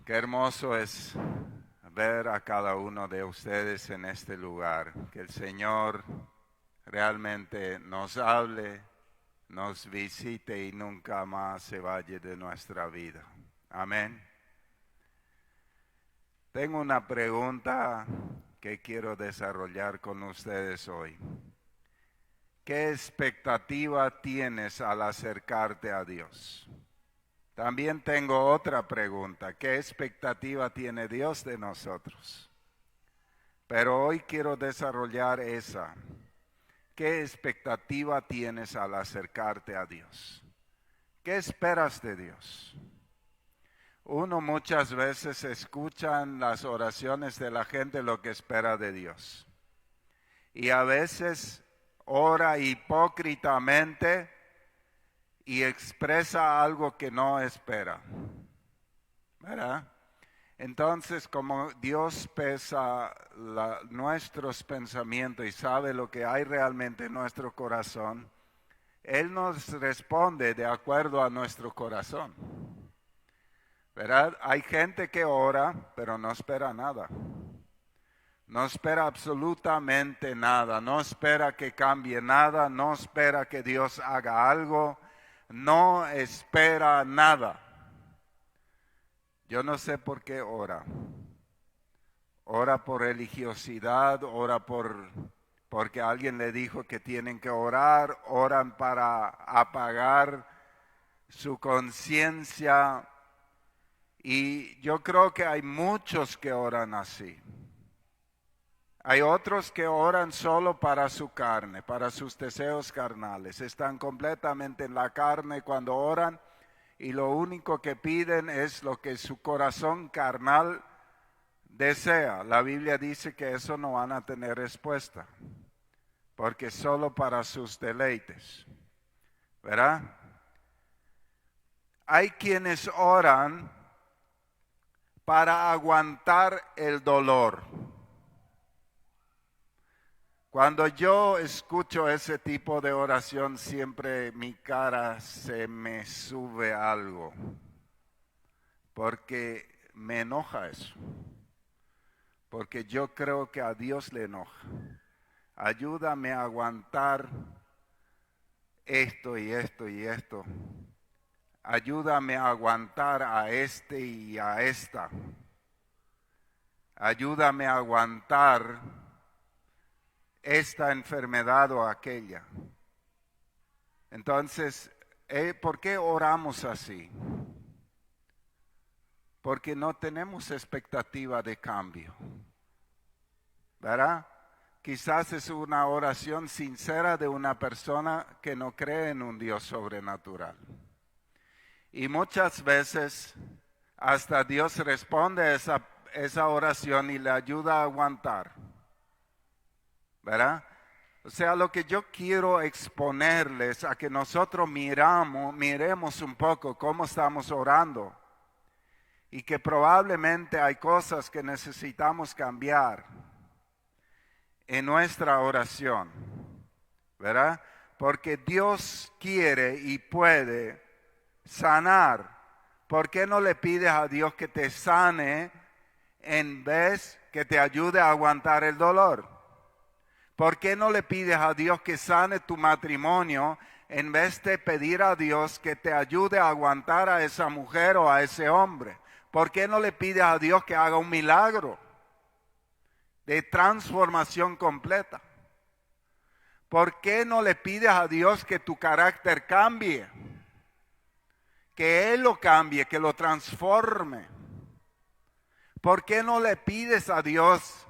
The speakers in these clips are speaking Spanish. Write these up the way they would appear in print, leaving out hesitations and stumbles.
Qué hermoso es ver a cada uno de ustedes en este lugar. Que el Señor realmente nos hable, nos visite y nunca más se vaya de nuestra vida. Amén. Tengo una pregunta que quiero desarrollar con ustedes hoy. ¿Qué expectativa tienes al acercarte a Dios? También tengo otra pregunta. ¿Qué expectativa tiene Dios de nosotros? Pero hoy quiero desarrollar esa. ¿Qué expectativa tienes al acercarte a Dios? ¿Qué esperas de Dios? Uno muchas veces escucha en las oraciones de la gente lo que espera de Dios. Y a veces ora hipócritamente y expresa algo que no espera, ¿verdad? Entonces, como Dios pesa nuestros pensamientos y sabe lo que hay realmente en nuestro corazón, Él nos responde de acuerdo a nuestro corazón, ¿verdad? Hay gente que ora, pero no espera nada. No espera absolutamente nada, no espera que cambie nada, no espera que Dios haga algo, no espera nada. Yo no sé por qué ora. Ora por religiosidad, ora porque alguien le dijo que tienen que orar, oran para apagar su conciencia. Y yo creo que hay muchos que oran así. Hay otros que oran solo para su carne, para sus deseos carnales. Están completamente en la carne cuando oran y lo único que piden es lo que su corazón carnal desea. La Biblia dice que eso no van a tener respuesta, porque es solo para sus deleites, ¿verdad? Hay quienes oran para aguantar el dolor. Cuando yo escucho ese tipo de oración, siempre mi cara se me sube algo, porque me enoja eso, porque yo creo que a Dios le enoja. Ayúdame a aguantar esto y esto y esto. Ayúdame a aguantar a este y a esta. Ayúdame a aguantar esta enfermedad o aquella. Entonces, ¿por qué oramos así? Porque no tenemos expectativa de cambio, ¿verdad? Quizás es una oración sincera de una persona que no cree en un Dios sobrenatural. Y muchas veces hasta Dios responde a esa oración y le ayuda a aguantar, ¿verdad? O sea, lo que yo quiero exponerles a que nosotros miremos un poco cómo estamos orando y que probablemente hay cosas que necesitamos cambiar en nuestra oración, ¿verdad? Porque Dios quiere y puede sanar. ¿Por qué no le pides a Dios que te sane en vez que te ayude a aguantar el dolor? ¿Por qué no le pides a Dios que sane tu matrimonio en vez de pedir a Dios que te ayude a aguantar a esa mujer o a ese hombre? ¿Por qué no le pides a Dios que haga un milagro de transformación completa? ¿Por qué no le pides a Dios que tu carácter cambie? Que Él lo cambie, que lo transforme. ¿Por qué no le pides a Dios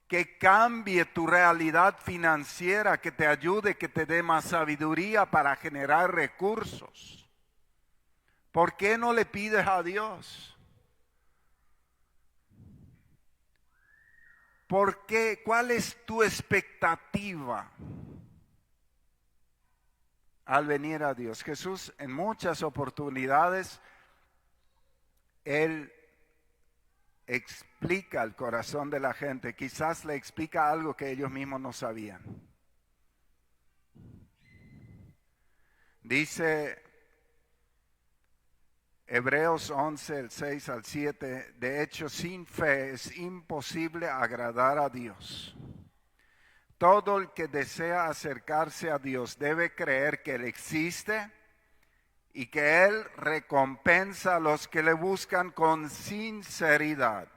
que cambie tu realidad financiera, que te ayude, que te dé más sabiduría para generar recursos? ¿Por qué no le pides a Dios? ¿Por qué? ¿Cuál es tu expectativa al venir a Dios? Jesús en muchas oportunidades, Él explica el corazón de la gente, quizás le explica algo que ellos mismos no sabían. Dice Hebreos 11, el 6 al 7, de hecho, sin fe es imposible agradar a Dios. Todo el que desea acercarse a Dios debe creer que Él existe y que Él recompensa a los que le buscan con sinceridad.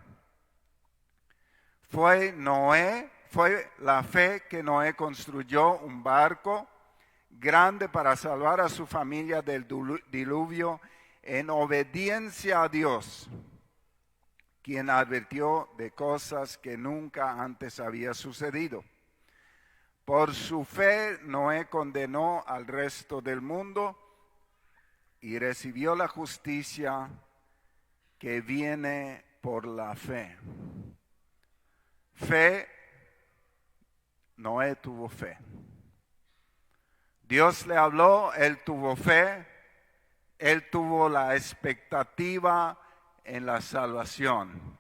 Fue la fe que Noé construyó un barco grande para salvar a su familia del diluvio en obediencia a Dios, quien advirtió de cosas que nunca antes había sucedido. Por su fe, Noé condenó al resto del mundo y recibió la justicia que viene por la fe. Noé tuvo fe. Dios le habló, él tuvo fe, él tuvo la expectativa en la salvación.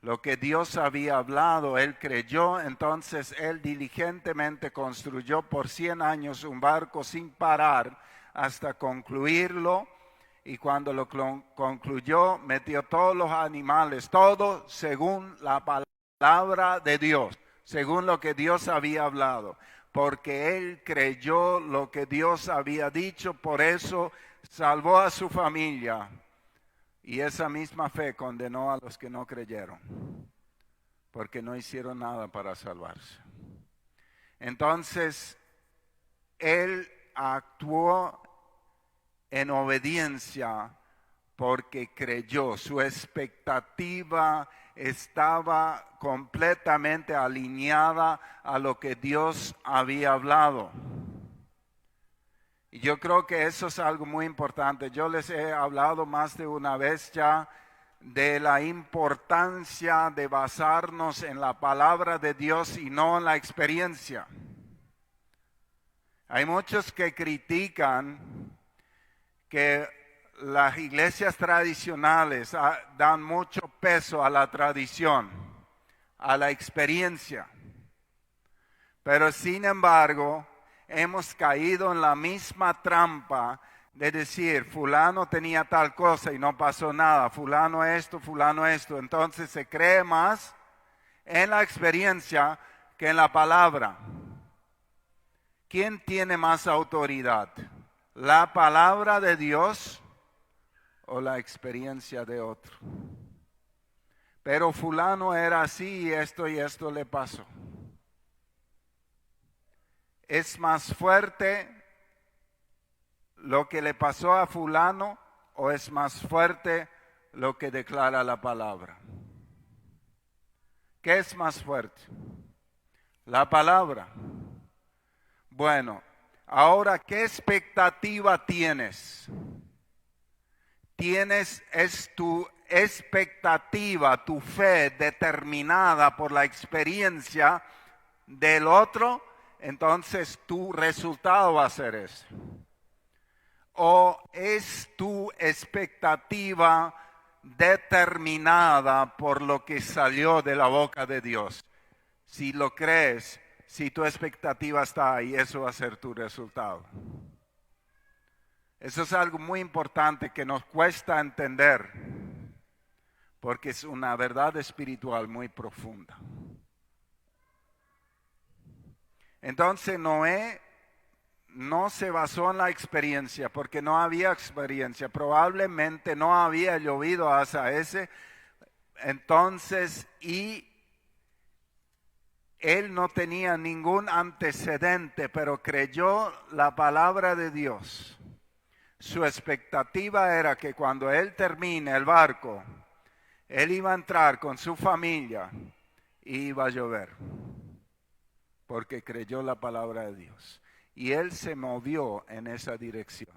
Lo que Dios había hablado, él creyó, entonces él diligentemente construyó por 100 años un barco sin parar hasta concluirlo. Y cuando lo concluyó, metió todos los animales, todo según la palabra de Dios, según lo que Dios había hablado. Porque él creyó lo que Dios había dicho, por eso salvó a su familia. Y esa misma fe condenó a los que no creyeron, porque no hicieron nada para salvarse. Entonces, él actuó en obediencia porque creyó. Su expectativa estaba completamente alineada a lo que Dios había hablado. Y yo creo que eso es algo muy importante. Yo les he hablado más de una vez ya de la importancia de basarnos en la palabra de Dios y no en la experiencia. Hay muchos que critican que las iglesias tradicionales dan mucho peso a la tradición, a la experiencia. Pero sin embargo, hemos caído en la misma trampa de decir, fulano tenía tal cosa y no pasó nada, fulano esto. Entonces se cree más en la experiencia que en la palabra. ¿Quién tiene más autoridad? ¿La palabra de Dios o la experiencia de otro? Pero fulano era así y esto le pasó. ¿Es más fuerte lo que le pasó a fulano o es más fuerte lo que declara la palabra? ¿Qué es más fuerte? La palabra. Bueno, ahora, ¿qué expectativa tienes? Es tu expectativa, tu fe determinada por la experiencia del otro, entonces tu resultado va a ser ese. ¿O es tu expectativa determinada por lo que salió de la boca de Dios? Si lo crees, si tu expectativa está ahí, eso va a ser tu resultado. Eso es algo muy importante que nos cuesta entender, porque es una verdad espiritual muy profunda. Entonces Noé no se basó en la experiencia, porque no había experiencia, probablemente no había llovido hasta ese entonces y él no tenía ningún antecedente, pero creyó la palabra de Dios. Su expectativa era que cuando él termine el barco, él iba a entrar con su familia y iba a llover, porque creyó la palabra de Dios. Y él se movió en esa dirección.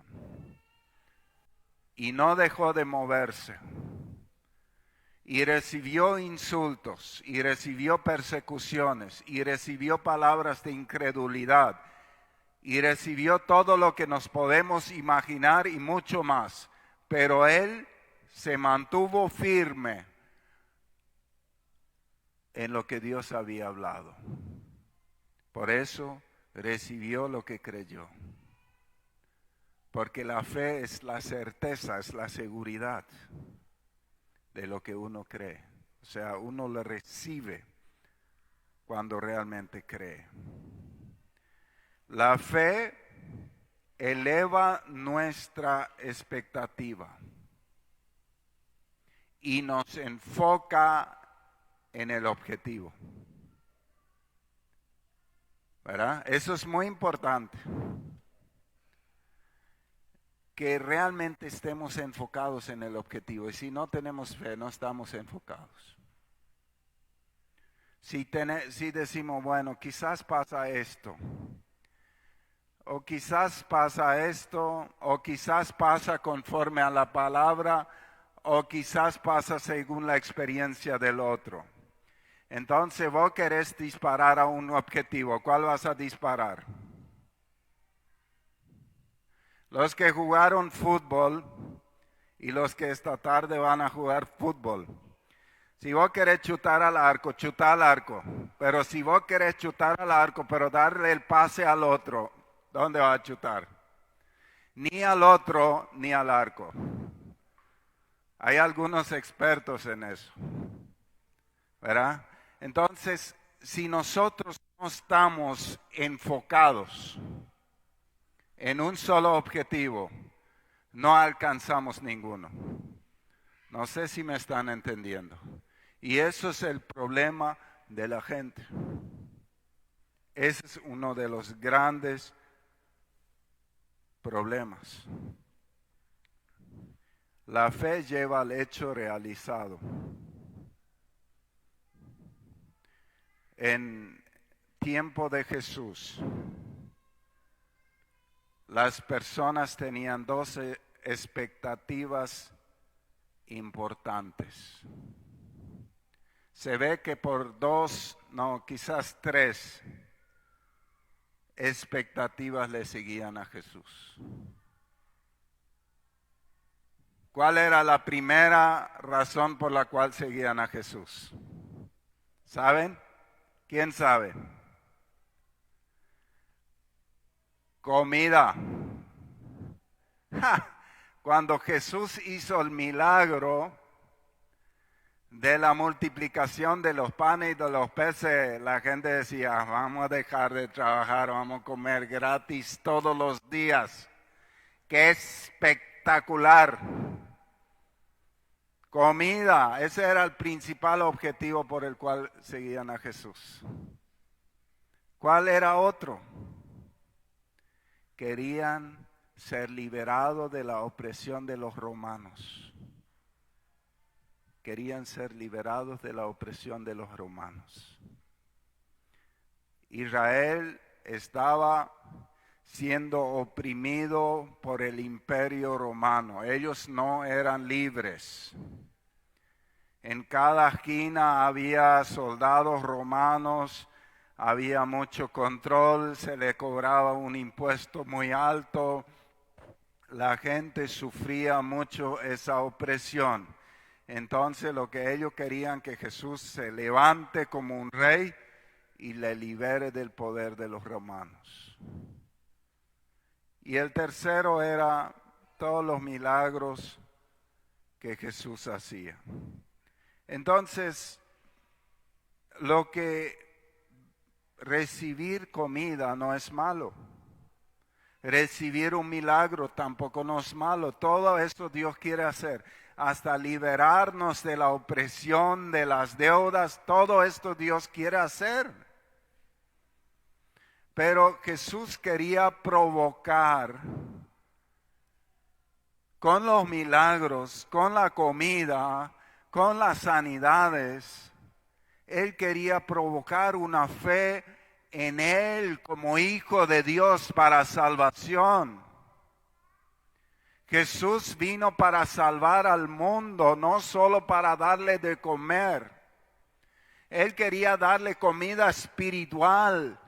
Y no dejó de moverse. Y recibió insultos, y recibió persecuciones, y recibió palabras de incredulidad, y recibió todo lo que nos podemos imaginar y mucho más. Pero él se mantuvo firme en lo que Dios había hablado. Por eso recibió lo que creyó. Porque la fe es la certeza, es la seguridad de lo que uno cree. O sea, uno lo recibe cuando realmente cree. La fe eleva nuestra expectativa y nos enfoca en el objetivo. ¿Verdad? Eso es muy importante. Que realmente estemos enfocados en el objetivo. Y si no tenemos fe, no estamos enfocados. Si decimos, bueno, quizás pasa esto, o quizás pasa esto, o quizás pasa conforme a la palabra, o quizás pasa según la experiencia del otro. Entonces vos querés disparar a un objetivo. ¿Cuál vas a disparar? Los que jugaron fútbol y los que esta tarde van a jugar fútbol. Si vos querés chutar al arco, chuta al arco. Pero si vos querés chutar al arco, pero darle el pase al otro, ¿dónde vas a chutar? Ni al otro, ni al arco. Hay algunos expertos en eso, ¿verdad? Entonces, si nosotros no estamos enfocados en un solo objetivo, no alcanzamos ninguno. No sé si me están entendiendo. Y eso es el problema de la gente. Ese es uno de los grandes problemas. La fe lleva al hecho realizado. En tiempo de Jesús, las personas tenían dos expectativas importantes. Se ve que por dos, no, quizás tres expectativas le seguían a Jesús. ¿Cuál era la primera razón por la cual seguían a Jesús? ¿Saben? ¿Quién sabe? Comida. Cuando Jesús hizo el milagro de la multiplicación de los panes y de los peces, la gente decía, vamos a dejar de trabajar, vamos a comer gratis todos los días. ¡Qué espectacular! Comida, ese era el principal objetivo por el cual seguían a Jesús. ¿Cuál era otro? Querían ser liberados de la opresión de los romanos. Querían ser liberados de la opresión de los romanos. Israel estaba siendo oprimido por el imperio romano. Ellos no eran libres. En cada esquina había soldados romanos, había mucho control, se le cobraba un impuesto muy alto. La gente sufría mucho esa opresión. Entonces lo que ellos querían que Jesús se levante como un rey y le libere del poder de los romanos. Y el tercero era todos los milagros que Jesús hacía. Entonces, lo que recibir comida no es malo. Recibir un milagro tampoco no es malo. Todo esto Dios quiere hacer. Hasta liberarnos de la opresión, de las deudas. Todo esto Dios quiere hacer. Pero Jesús quería provocar con los milagros, con la comida, con las sanidades. Él quería provocar una fe en Él como Hijo de Dios para salvación. Jesús vino para salvar al mundo, no solo para darle de comer. Él quería darle comida espiritual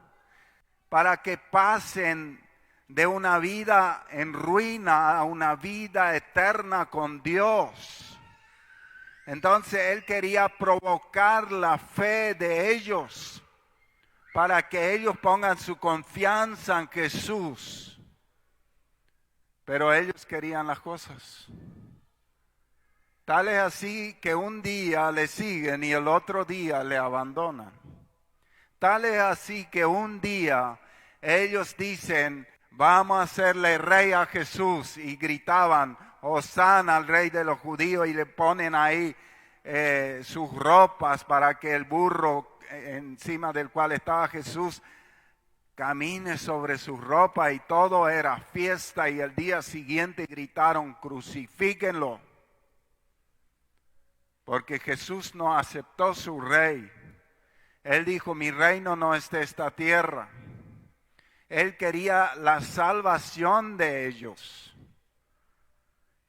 para que pasen de una vida en ruina a una vida eterna con Dios. Entonces Él quería provocar la fe de ellos para que ellos pongan su confianza en Jesús. pero ellos querían las cosas. Tal es así que un día le siguen y el otro día le abandonan. Tal es así que un día ellos dicen, vamos a hacerle rey a Jesús, y gritaban, Hosana al rey de los judíos, y le ponen ahí sus ropas para que el burro encima del cual estaba Jesús camine sobre su ropa, y todo era fiesta, y el día siguiente gritaron, crucifíquenlo, porque Jesús no aceptó su rey. Él dijo, mi reino no es de esta tierra. Él quería la salvación de ellos.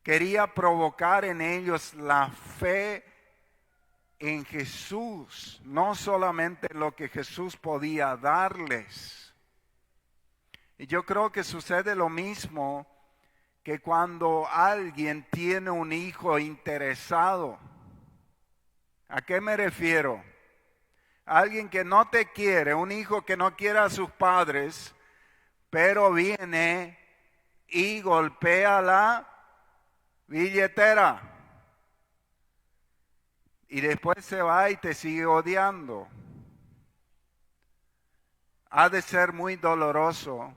Quería provocar en ellos la fe en Jesús, no solamente lo que Jesús podía darles. Y yo creo que sucede lo mismo que cuando alguien tiene un hijo interesado. ¿A qué me refiero? Alguien que no te quiere, un hijo que no quiere a sus padres, pero viene y golpea la billetera. Y después se va y te sigue odiando. Ha de ser muy doloroso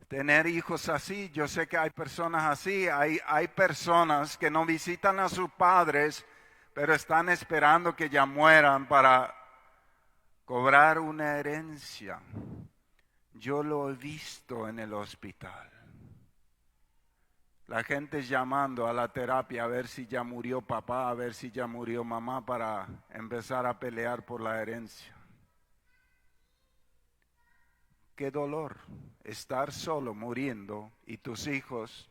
tener hijos así. Yo sé que hay personas así. Hay personas que no visitan a sus padres, pero están esperando que ya mueran para cobrar una herencia. Yo lo he visto en el hospital. La gente llamando a la terapia a ver si ya murió papá, a ver si ya murió mamá, para empezar a pelear por la herencia. Qué dolor estar solo muriendo y tus hijos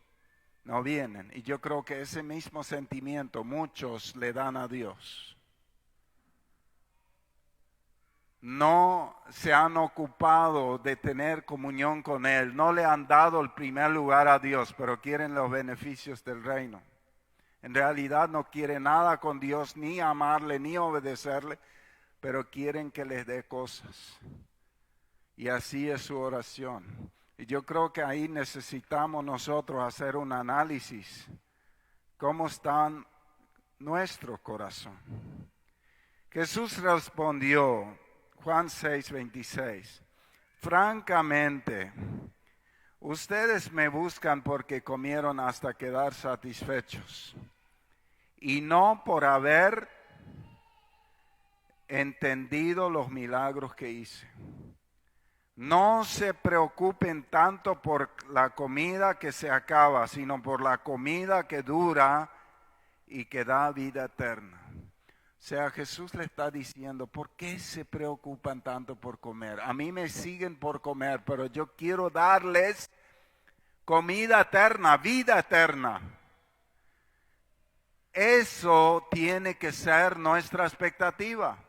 no vienen. Y yo creo que ese mismo sentimiento muchos le dan a Dios. No se han ocupado de tener comunión con Él, no le han dado el primer lugar a Dios, pero quieren los beneficios del reino. En realidad no quieren nada con Dios, ni amarle, ni obedecerle, pero quieren que les dé cosas. Y así es su oración. Y yo creo que ahí necesitamos nosotros hacer un análisis. ¿Cómo está nuestro corazón? Jesús respondió, Juan 6:26, francamente, ustedes me buscan porque comieron hasta quedar satisfechos y no por haber entendido los milagros que hice. No se preocupen tanto por la comida que se acaba, sino por la comida que dura y que da vida eterna. O sea, Jesús le está diciendo, ¿por qué se preocupan tanto por comer? A mí me siguen por comer, pero yo quiero darles comida eterna, vida eterna. Eso tiene que ser nuestra expectativa.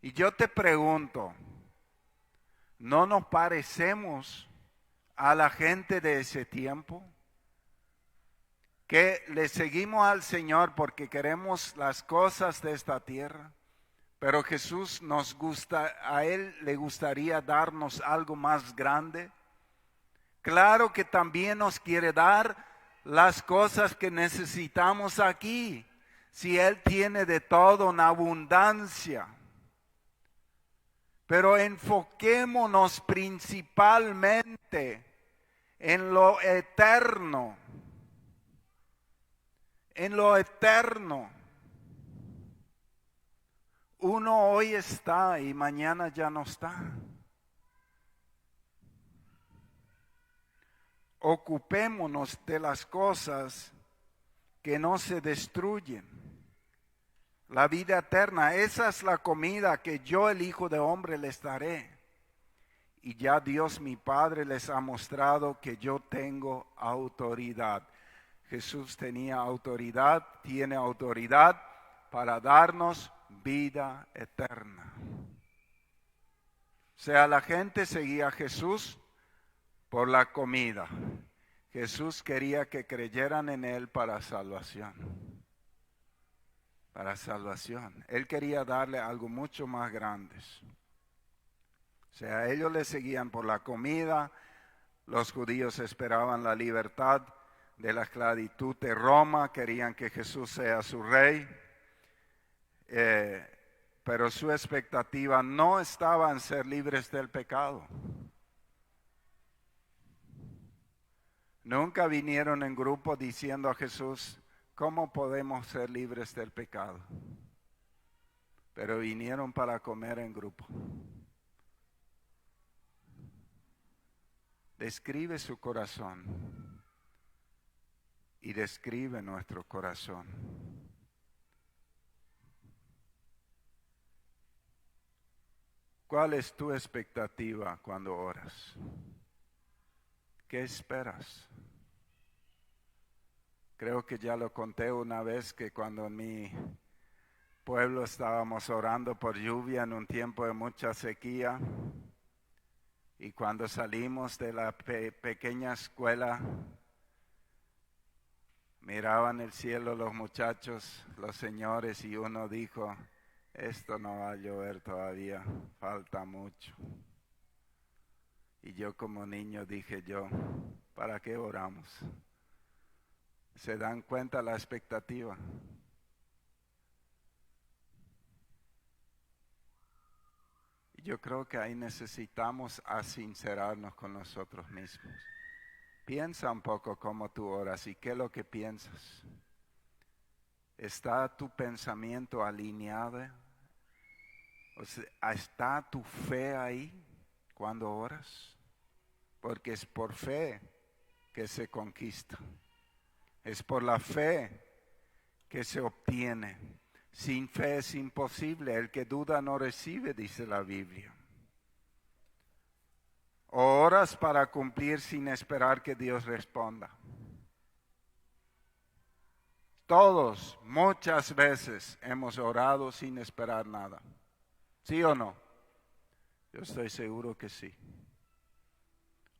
Y yo te pregunto, ¿no nos parecemos a la gente de ese tiempo? Que le seguimos al Señor porque queremos las cosas de esta tierra, pero Jesús a Él le gustaría darnos algo más grande. Claro que también nos quiere dar las cosas que necesitamos aquí, si Él tiene de todo en abundancia. Pero enfoquémonos principalmente en lo eterno. En lo eterno. Uno hoy está y mañana ya no está. Ocupémonos de las cosas que no se destruyen. La vida eterna, esa es la comida que yo, el Hijo de Hombre, les daré. Y ya Dios mi Padre les ha mostrado que yo tengo autoridad. Jesús tenía autoridad, tiene autoridad para darnos vida eterna. O sea, la gente seguía a Jesús por la comida. Jesús quería que creyeran en Él para salvación. Para salvación. Él quería darle algo mucho más grande. O sea, ellos le seguían por la comida, Los judíos esperaban la libertad de la esclavitud de Roma, querían que Jesús sea su rey, pero su expectativa no estaba en ser libres del pecado. Nunca vinieron en grupo diciendo a Jesús, ¿cómo podemos ser libres del pecado? Pero vinieron para comer en grupo. Describe su corazón y describe nuestro corazón. ¿Cuál es tu expectativa cuando oras? ¿Qué esperas? Creo que ya lo conté una vez que cuando en mi pueblo estábamos orando por lluvia en un tiempo de mucha sequía y cuando salimos de la pequeña escuela miraban el cielo los muchachos, los señores y uno dijo, esto no va a llover todavía, falta mucho. Y yo como niño dije ¿para qué oramos? ¿Se dan cuenta la expectativa? Y yo creo que ahí necesitamos sincerarnos con nosotros mismos. Piensa un poco cómo tú oras y qué es lo que piensas. ¿Está tu pensamiento alineado? O sea, ¿está tu fe ahí cuando oras? Porque es por fe que se conquista. Es por la fe que se obtiene. Sin fe es imposible. El que duda no recibe, dice la Biblia. Oras para cumplir sin esperar que Dios responda. Todos, muchas veces, hemos orado sin esperar nada. ¿Sí o no? Yo estoy seguro que sí.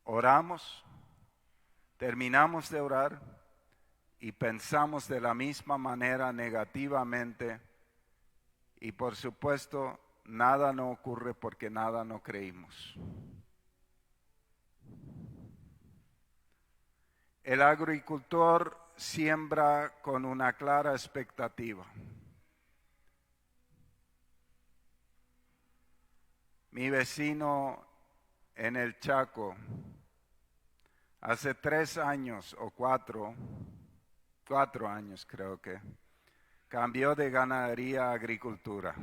Oramos, terminamos de orar y pensamos de la misma manera negativamente y por supuesto nada no ocurre porque nada no creímos. El agricultor siembra con una clara expectativa. Mi vecino en el Chaco, hace 3 años o 4 años creo que, cambió de ganadería a agricultura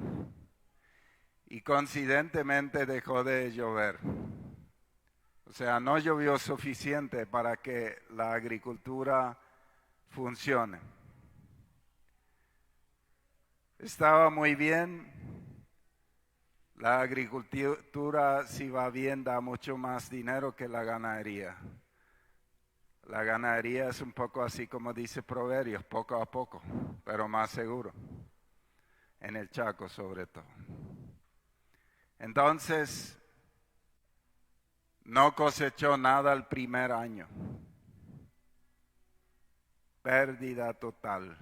y coincidentemente dejó de llover. O sea, no llovió suficiente para que la agricultura funcione. Estaba muy bien. La agricultura, si va bien, da mucho más dinero que la ganadería. La ganadería es un poco así como dice Proverbios, poco a poco, pero más seguro. En el Chaco sobre todo. Entonces, no cosechó nada el primer año. Pérdida total.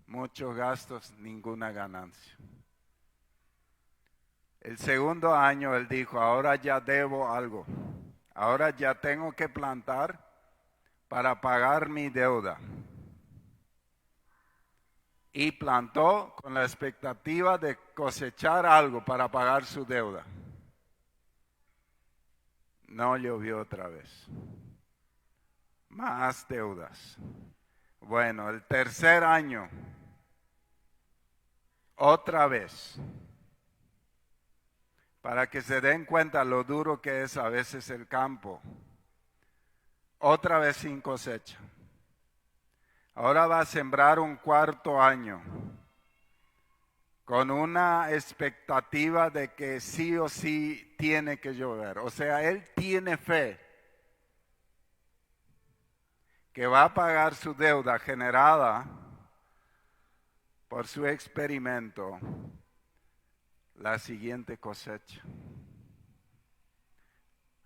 Muchos gastos, ninguna ganancia. El segundo año él dijo, ahora ya debo algo. Ahora ya tengo que plantar para pagar mi deuda. Y plantó con la expectativa de cosechar algo para pagar su deuda. No llovió otra vez. Más deudas. Bueno, el tercer año, otra vez. Para que se den cuenta lo duro que es a veces el campo. Otra vez sin cosecha. Ahora va a sembrar un cuarto año con una expectativa de que sí o sí tiene que llover. O sea, él tiene fe que va a pagar su deuda generada por su experimento la siguiente cosecha.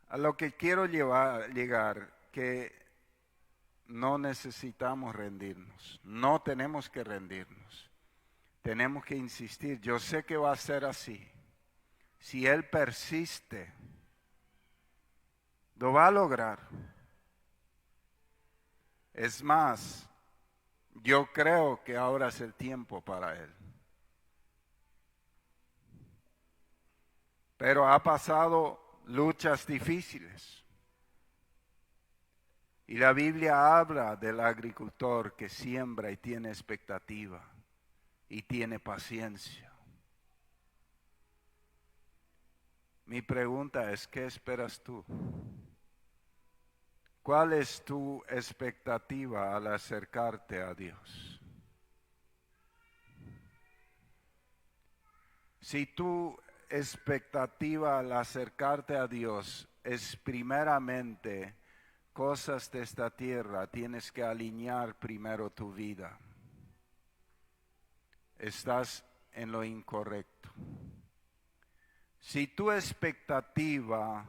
A lo que quiero llegar, que no necesitamos rendirnos, no tenemos que rendirnos, tenemos que insistir. Yo sé que va a ser así. Si él persiste, lo va a lograr. Es más, yo creo que ahora es el tiempo para él. Pero ha pasado luchas difíciles. Y la Biblia habla del agricultor que siembra y tiene expectativa y tiene paciencia. Mi pregunta es, ¿qué esperas tú? ¿Cuál es tu expectativa al acercarte a Dios? Si tu expectativa al acercarte a Dios es primeramente cosas de esta tierra, tienes que alinear primero tu vida. Estás en lo incorrecto. Si tu expectativa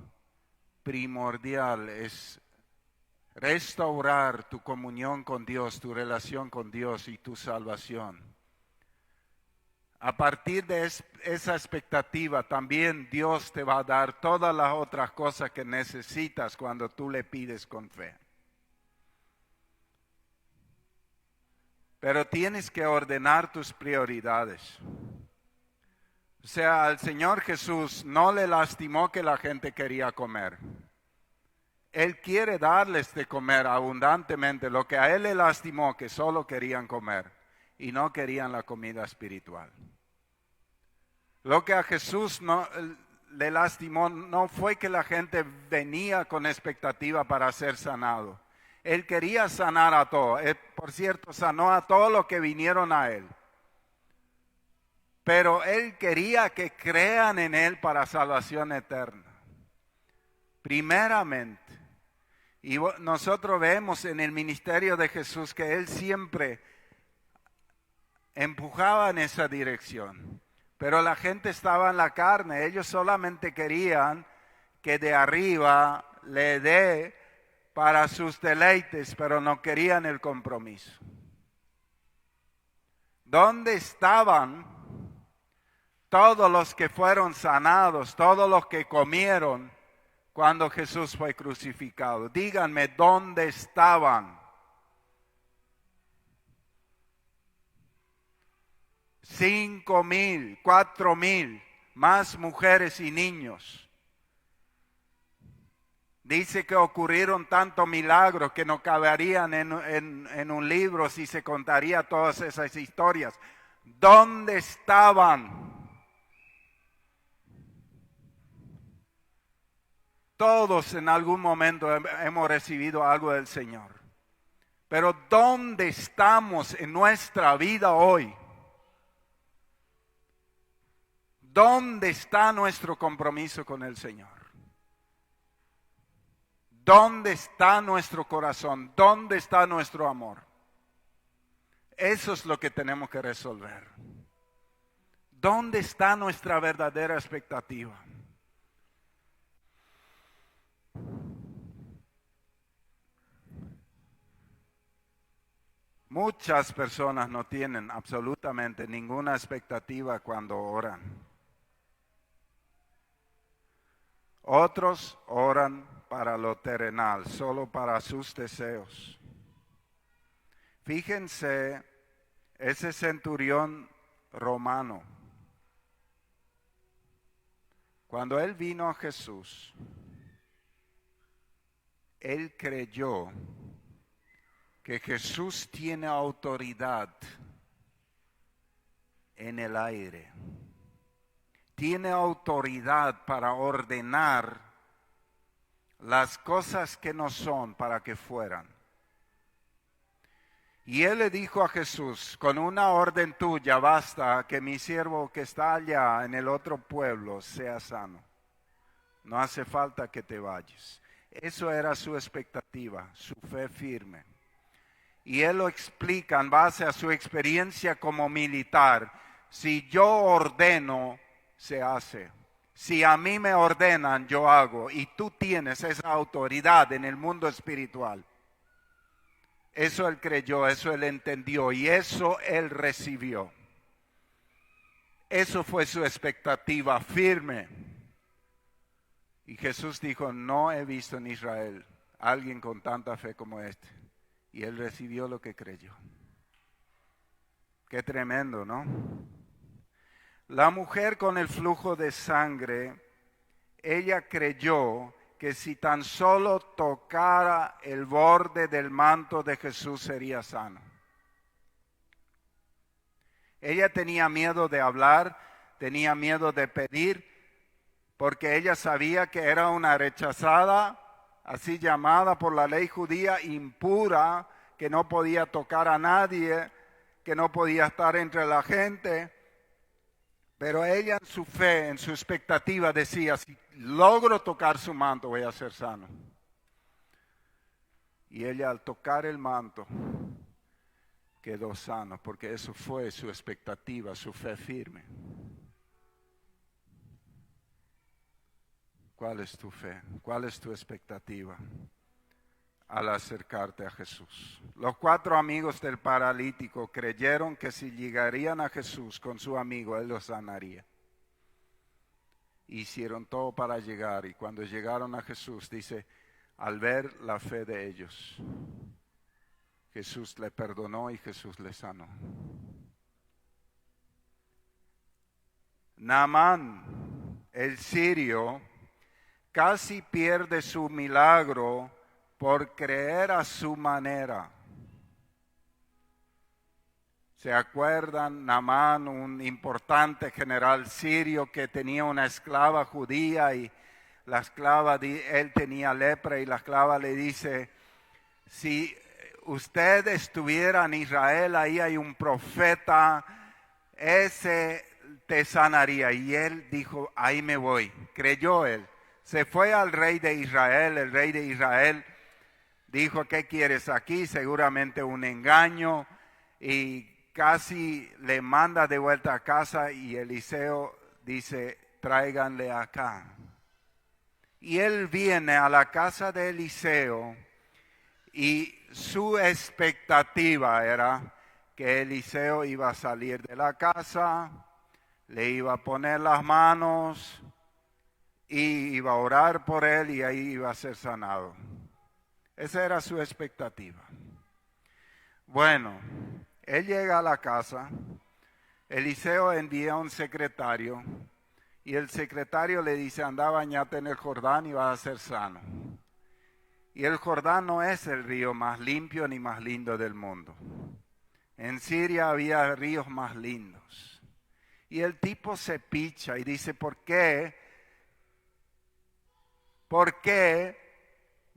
primordial es restaurar tu comunión con Dios, tu relación con Dios y tu salvación, a partir de esa expectativa también Dios te va a dar todas las otras cosas que necesitas cuando tú le pides con fe. Pero tienes que ordenar tus prioridades. O sea, al Señor Jesús no le lastimó que la gente quería comer. Él quiere darles de comer abundantemente. Lo que a Él le lastimó, que solo querían comer y no querían la comida espiritual. Lo que a Jesús le lastimó no fue que la gente venía con expectativa para ser sanado. Él quería sanar a todos. Por cierto, sanó a todos los que vinieron a Él. Pero Él quería que crean en Él para salvación eterna. Primeramente. Y nosotros vemos en el ministerio de Jesús que Él siempre empujaba en esa dirección. Pero la gente estaba en la carne, ellos solamente querían que de arriba le dé para sus deleites, pero no querían el compromiso. ¿Dónde estaban todos los que fueron sanados, todos los que comieron cuando Jesús fue crucificado? Díganme, ¿dónde estaban? 5,000, 4,000, más mujeres y niños. Dice que ocurrieron tantos milagros que no caberían en un libro si se contaría todas esas historias. ¿Dónde estaban? Todos en algún momento hemos recibido algo del Señor. Pero ¿dónde estamos en nuestra vida hoy? ¿Dónde está nuestro compromiso con el Señor? ¿Dónde está nuestro corazón? ¿Dónde está nuestro amor? Eso es lo que tenemos que resolver. ¿Dónde está nuestra verdadera expectativa? Muchas personas no tienen absolutamente ninguna expectativa cuando oran. Otros oran para lo terrenal, solo para sus deseos. Fíjense, ese centurión romano, cuando él vino a Jesús, él creyó que Jesús tiene autoridad en el aire. Tiene autoridad para ordenar las cosas que no son para que fueran. Y él le dijo a Jesús, con una orden tuya basta que mi siervo que está allá en el otro pueblo sea sano. No hace falta que te vayas. Eso era su expectativa, su fe firme. Y él lo explica en base a su experiencia como militar. Si yo ordeno, se hace. Si a mí me ordenan, yo hago. Y tú tienes esa autoridad en el mundo espiritual. Eso él creyó, eso él entendió y eso él recibió. Eso fue su expectativa firme. Y Jesús dijo, no he visto en Israel alguien con tanta fe como este. Y él recibió lo que creyó. Qué tremendo, ¿no? La mujer con el flujo de sangre, ella creyó que si tan solo tocara el borde del manto de Jesús sería sano. Ella tenía miedo de hablar, tenía miedo de pedir, porque ella sabía que era una rechazada, así llamada por la ley judía, impura, que no podía tocar a nadie, que no podía estar entre la gente. Pero ella en su fe, en su expectativa decía, si logro tocar su manto voy a ser sano. Y ella al tocar el manto quedó sano, porque eso fue su expectativa, su fe firme. ¿Cuál es tu fe? ¿Cuál es tu expectativa al acercarte a Jesús? Los 4 amigos del paralítico creyeron que si llegarían a Jesús con su amigo, él los sanaría. Hicieron todo para llegar, y cuando llegaron a Jesús, dice, al ver la fe de ellos, Jesús le perdonó y Jesús le sanó. Naamán, el sirio, casi pierde su milagro por creer a su manera. ¿Se acuerdan? Naamán, un importante general sirio que tenía una esclava judía, y la esclava, él tenía lepra, y la esclava le dice, si usted estuviera en Israel, ahí hay un profeta, ese te sanaría. Y él dijo, ahí me voy. Creyó él. Se fue al rey de Israel. El rey de Israel dijo, ¿qué quieres aquí? Seguramente un engaño. Y casi le manda de vuelta a casa, y Eliseo dice, tráiganle acá. Y él viene a la casa de Eliseo, y su expectativa era que Eliseo iba a salir de la casa, le iba a poner las manos y iba a orar por él, y ahí iba a ser sanado. Esa era su expectativa. Bueno, él llega a la casa, Eliseo envía a un secretario, y el secretario le dice, anda a bañarte en el Jordán y vas a ser sano. Y el Jordán no es el río más limpio ni más lindo del mundo. En Siria había ríos más lindos. Y el tipo se picha y dice, ¿por qué? ¿Por qué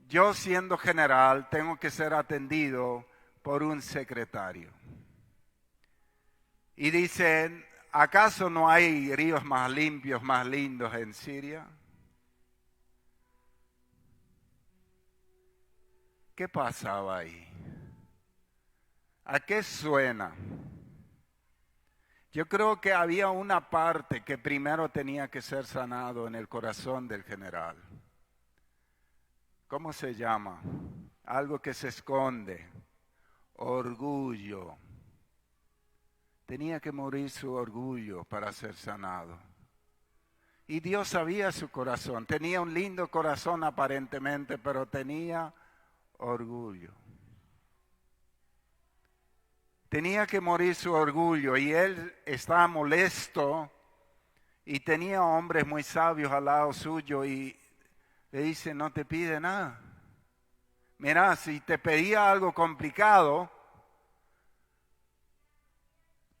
yo, siendo general, tengo que ser atendido por un secretario? Y dicen, ¿acaso no hay ríos más limpios, más lindos en Siria? ¿Qué pasaba ahí? ¿A qué suena? Yo creo que había una parte que primero tenía que ser sanado en el corazón del general. ¿Cómo se llama? Algo que se esconde. Orgullo. Tenía que morir su orgullo para ser sanado. Y Dios sabía su corazón. Tenía un lindo corazón aparentemente, pero tenía orgullo. Tenía que morir su orgullo, y él estaba molesto, y tenía hombres muy sabios al lado suyo, y le dice, no te pide nada. Mira, si te pedía algo complicado,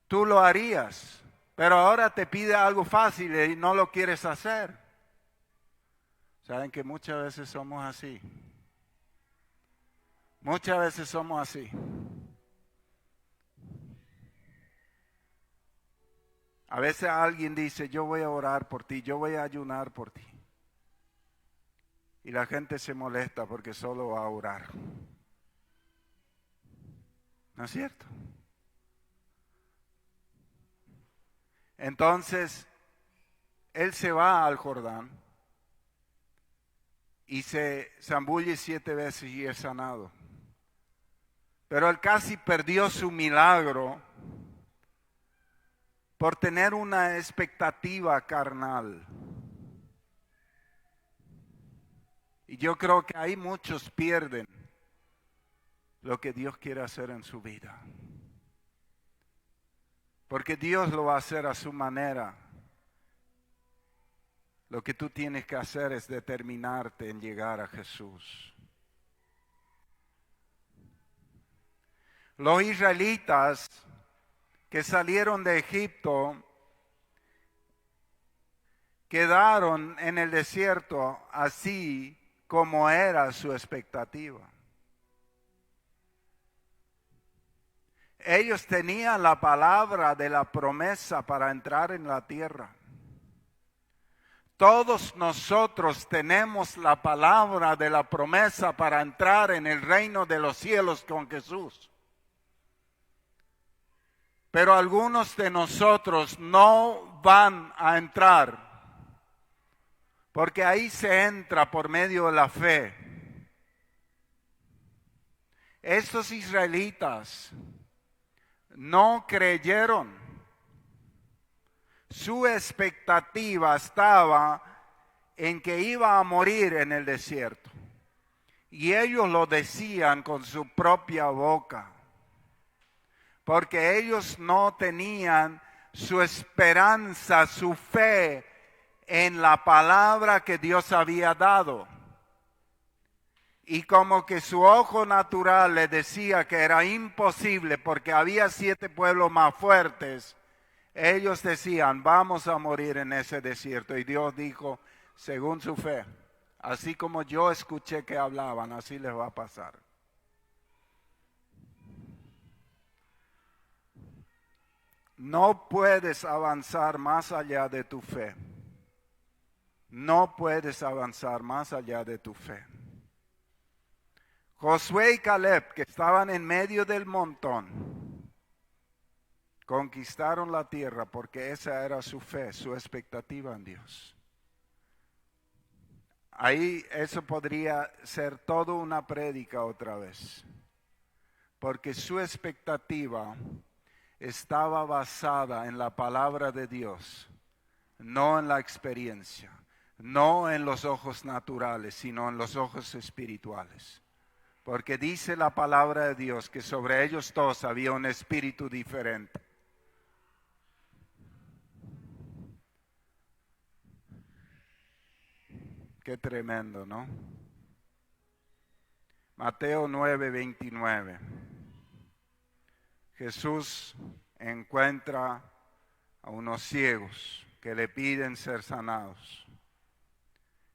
tú lo harías, pero ahora te pide algo fácil y no lo quieres hacer. Saben que muchas veces somos así. Muchas veces somos así. A veces alguien dice, yo voy a orar por ti, yo voy a ayunar por ti. Y la gente se molesta porque solo va a orar. ¿No es cierto? Entonces, él se va al Jordán y se zambulle 7 veces y es sanado. Pero él casi perdió su milagro por tener una expectativa carnal. Y yo creo que ahí muchos pierden. lo que Dios quiere hacer en su vida. Porque Dios lo va a hacer a su manera. Lo que tú tienes que hacer es determinarte en llegar a Jesús. Los israelitas que salieron de Egipto quedaron en el desierto así como era su expectativa. Ellos tenían la palabra de la promesa para entrar en la tierra. Todos nosotros tenemos la palabra de la promesa para entrar en el reino de los cielos con Jesús. Pero algunos de nosotros no van a entrar, porque ahí se entra por medio de la fe. Estos israelitas no creyeron. Su expectativa estaba en que iba a morir en el desierto. Y ellos lo decían con su propia boca. Porque ellos no tenían su esperanza, su fe en la palabra que Dios había dado. Y como que su ojo natural le decía que era imposible porque había 7 pueblos más fuertes, ellos decían, vamos a morir en ese desierto. Y Dios dijo, según su fe, así como yo escuché que hablaban, así les va a pasar. No puedes avanzar más allá de tu fe. No puedes avanzar más allá de tu fe. Josué y Caleb, que estaban en medio del montón, conquistaron la tierra porque esa era su fe, su expectativa en Dios. Ahí eso podría ser toda una prédica otra vez, porque su expectativa estaba basada en la palabra de Dios, no en la experiencia, no en los ojos naturales, sino en los ojos espirituales. Porque dice la palabra de Dios que sobre ellos todos había un espíritu diferente. Qué tremendo, ¿no? Mateo 9:29. Jesús encuentra a unos ciegos que le piden ser sanados.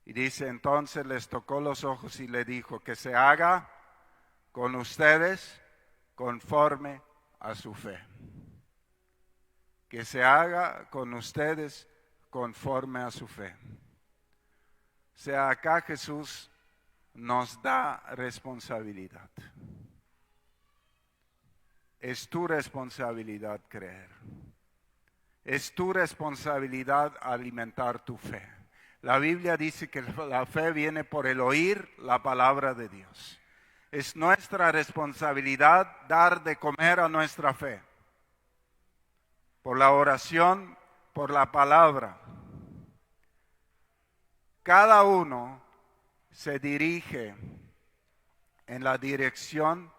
Y dice, entonces les tocó los ojos y le dijo, que se haga con ustedes conforme a su fe. Que se haga con ustedes conforme a su fe. O sea, acá Jesús nos da responsabilidad. Es tu responsabilidad creer. Es tu responsabilidad alimentar tu fe. La Biblia dice que la fe viene por el oír la palabra de Dios. Es nuestra responsabilidad dar de comer a nuestra fe. Por la oración, por la palabra. Cada uno se dirige en la dirección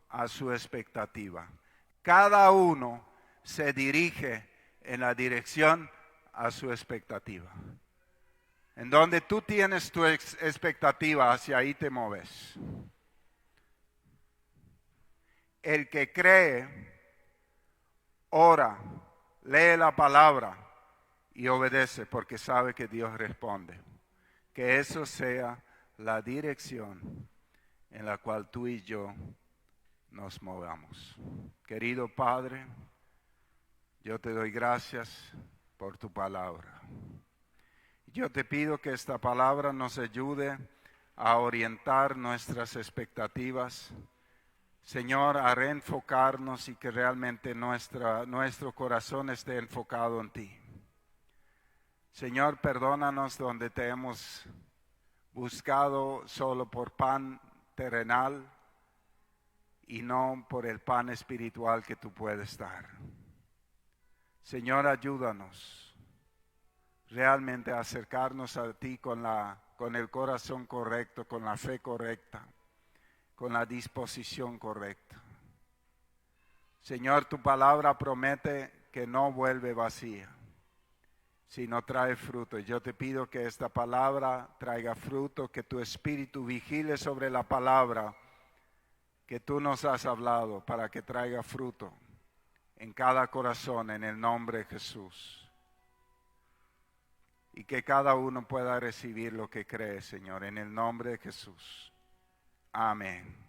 a su expectativa. Cada uno se dirige en la dirección a su expectativa. En donde tú tienes tu expectativa, hacia ahí te mueves. El que cree, ora, lee la palabra y obedece porque sabe que Dios responde. Que eso sea la dirección en la cual tú y yo nos movamos. Querido Padre, yo te doy gracias por tu palabra. Yo te pido que esta palabra nos ayude a orientar nuestras expectativas, Señor, a reenfocarnos y que realmente nuestro corazón esté enfocado en ti. Señor, perdónanos donde te hemos buscado solo por pan terrenal y no por el pan espiritual que tú puedes dar. Señor, ayúdanos realmente a acercarnos a ti con el corazón correcto, con la fe correcta, con la disposición correcta. Señor, tu palabra promete que no vuelve vacía, sino trae fruto. Yo te pido que esta palabra traiga fruto, que tu espíritu vigile sobre la palabra que tú nos has hablado para que traiga fruto en cada corazón en el nombre de Jesús. Y que cada uno pueda recibir lo que cree, Señor, en el nombre de Jesús. Amén.